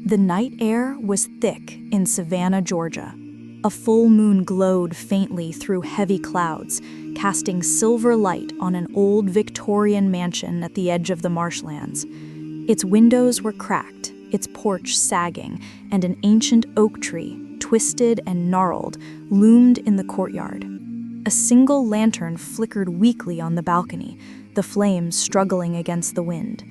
The night air was thick in Savannah, Georgia. A full moon glowed faintly through heavy clouds, casting silver light on an old Victorian mansion at the edge of the marshlands. Its windows were cracked, its porch sagging, and an ancient oak tree, twisted and gnarled, loomed in the courtyard. A single lantern flickered weakly on the balcony, the flames struggling against the wind.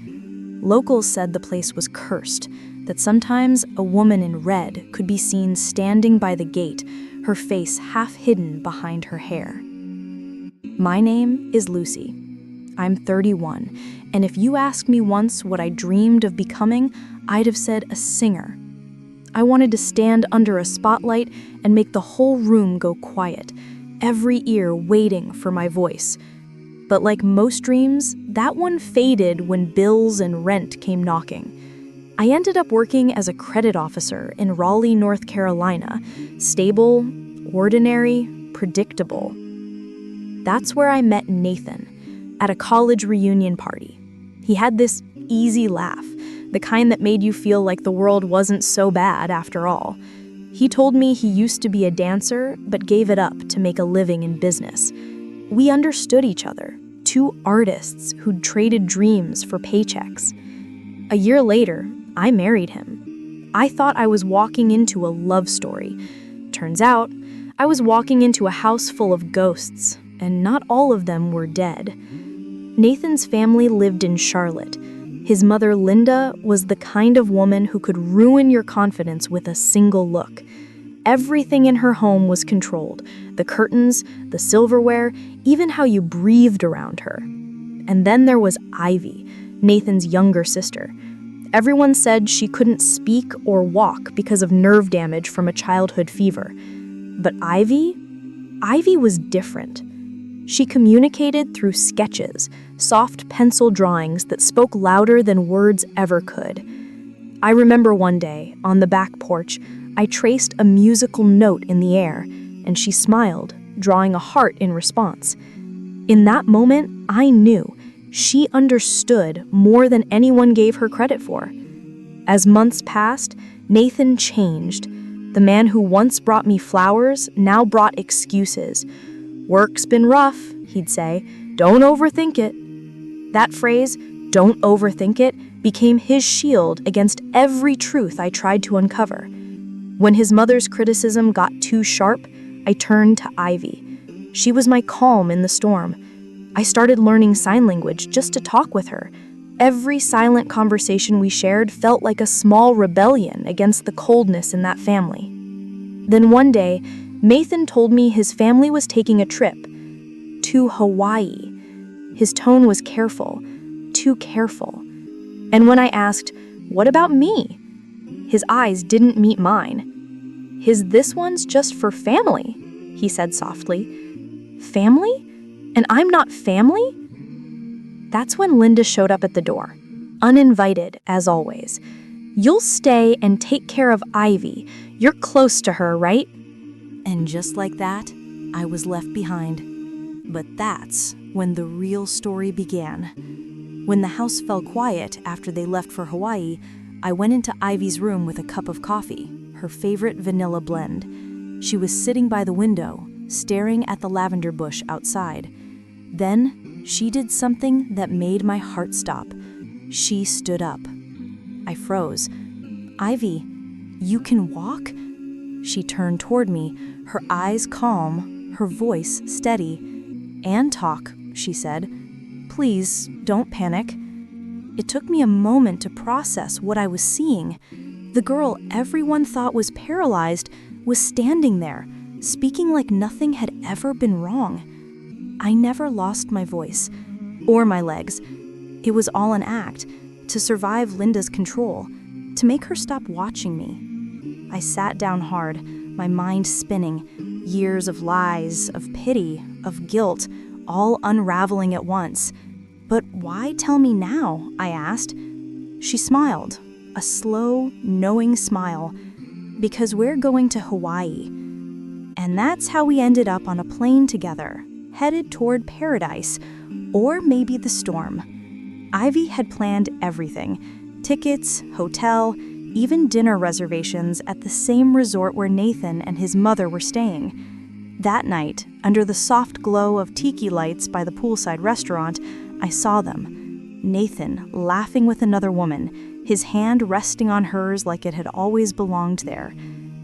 Locals said the place was cursed, that sometimes a woman in red could be seen standing by the gate, her face half hidden behind her hair. My name is Lucy. I'm 31, and if you asked me once what I dreamed of becoming, I'd have said a singer. I wanted to stand under a spotlight and make the whole room go quiet, every ear waiting for my voice. But like most dreams, that one faded when bills and rent came knocking. I ended up working as a credit officer in Raleigh, North Carolina. Stable, ordinary, predictable. That's where I met Nathan, at a college reunion party. He had this easy laugh, the kind that made you feel like the world wasn't so bad after all. He told me he used to be a dancer, but gave it up to make a living in business. We understood each other, two artists who'd traded dreams for paychecks. A year later, I married him. I thought I was walking into a love story. Turns out, I was walking into a house full of ghosts, and not all of them were dead. Nathan's family lived in Charlotte. His mother, Linda, was the kind of woman who could ruin your confidence with a single look. Everything in her home was controlled: the curtains, the silverware, even how you breathed around her. And then there was Ivy, Nathan's younger sister. Everyone said she couldn't speak or walk because of nerve damage from a childhood fever. But Ivy was different. She communicated through sketches, soft pencil drawings that spoke louder than words ever could. I remember one day, on the back porch, I traced a musical note in the air, and she smiled, drawing a heart in response. In that moment, I knew she understood more than anyone gave her credit for. As months passed, Nathan changed. The man who once brought me flowers now brought excuses. "Work's been rough," he'd say. "Don't overthink it." That phrase, "don't overthink it," became his shield against every truth I tried to uncover. When his mother's criticism got too sharp, I turned to Ivy. She was my calm in the storm. I started learning sign language just to talk with her. Every silent conversation we shared felt like a small rebellion against the coldness in that family. Then one day, Nathan told me his family was taking a trip to Hawaii. His tone was careful, too careful. And when I asked, "What about me?" his eyes didn't meet mine. "This one's just for family," he said softly. "Family? And I'm not family?" That's when Linda showed up at the door, uninvited as always. "You'll stay and take care of Ivy. You're close to her, right?" And just like that, I was left behind. But that's when the real story began. When the house fell quiet after they left for Hawaii, I went into Ivy's room with a cup of coffee, her favorite vanilla blend. She was sitting by the window, staring at the lavender bush outside. Then, she did something that made my heart stop. She stood up. I froze. "Ivy, you can walk?" She turned toward me, her eyes calm, her voice steady. "And talk," she said. "Please, don't panic." It took me a moment to process what I was seeing. The girl everyone thought was paralyzed was standing there, speaking like nothing had ever been wrong. I never lost my voice, or my legs. It was all an act, to survive Linda's control, to make her stop watching me. I sat down hard, my mind spinning, years of lies, of pity, of guilt, all unraveling at once. "But why tell me now?" I asked. She smiled, a slow, knowing smile. "Because we're going to Hawaii." And that's how we ended up on a plane together, headed toward paradise, or maybe the storm. Ivy had planned everything: tickets, hotel, even dinner reservations at the same resort where Nathan and his mother were staying. That night, under the soft glow of tiki lights by the poolside restaurant, I saw them. Nathan laughing with another woman, his hand resting on hers like it had always belonged there,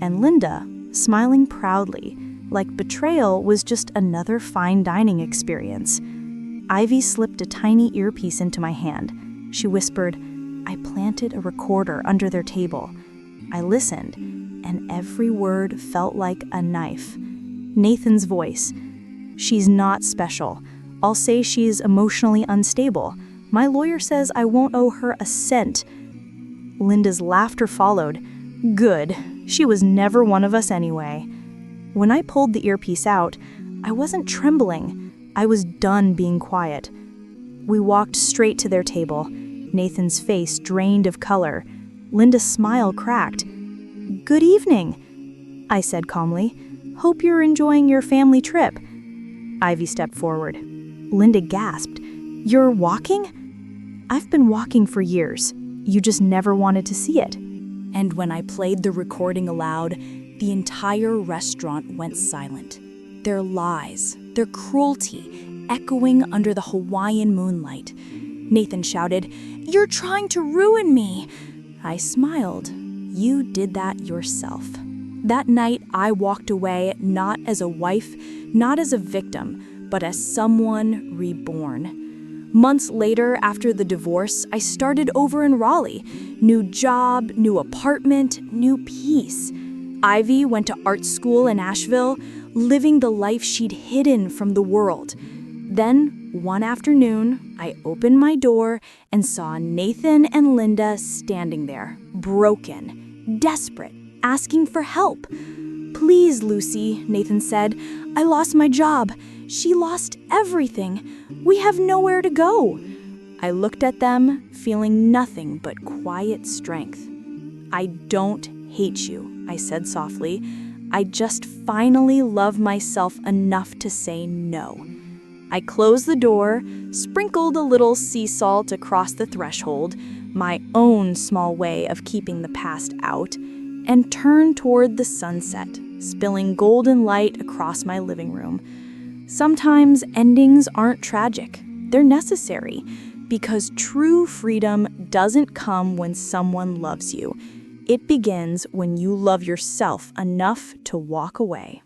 and Linda smiling proudly, like betrayal was just another fine dining experience. Ivy slipped a tiny earpiece into my hand. She whispered, "I planted a recorder under their table." I listened, and every word felt like a knife. Nathan's voice. "She's not special. I'll say she's emotionally unstable. My lawyer says I won't owe her a cent." Linda's laughter followed. "Good. She was never one of us anyway." When I pulled the earpiece out, I wasn't trembling. I was done being quiet. We walked straight to their table. Nathan's face drained of color. Linda's smile cracked. "Good evening," I said calmly. "Hope you're enjoying your family trip." Ivy stepped forward. Linda gasped. "You're walking?" "I've been walking for years. You just never wanted to see it." And when I played the recording aloud, the entire restaurant went silent. Their lies, their cruelty, echoing under the Hawaiian moonlight. Nathan shouted, "You're trying to ruin me!" I smiled. "You did that yourself." That night, I walked away not as a wife, not as a victim, but as someone reborn. Months later, after the divorce, I started over in Raleigh. New job, new apartment, new peace. Ivy went to art school in Asheville, living the life she'd hidden from the world. Then, one afternoon, I opened my door and saw Nathan and Linda standing there, broken, desperate, asking for help. "Please, Lucy," Nathan said, "I lost my job. She lost everything. We have nowhere to go." I looked at them, feeling nothing but quiet strength. "I don't hate you," I said softly. "I just finally love myself enough to say no." I closed the door, sprinkled a little sea salt across the threshold, my own small way of keeping the past out, and turned toward the sunset, spilling golden light across my living room. Sometimes endings aren't tragic. They're necessary, because true freedom doesn't come when someone loves you. It begins when you love yourself enough to walk away.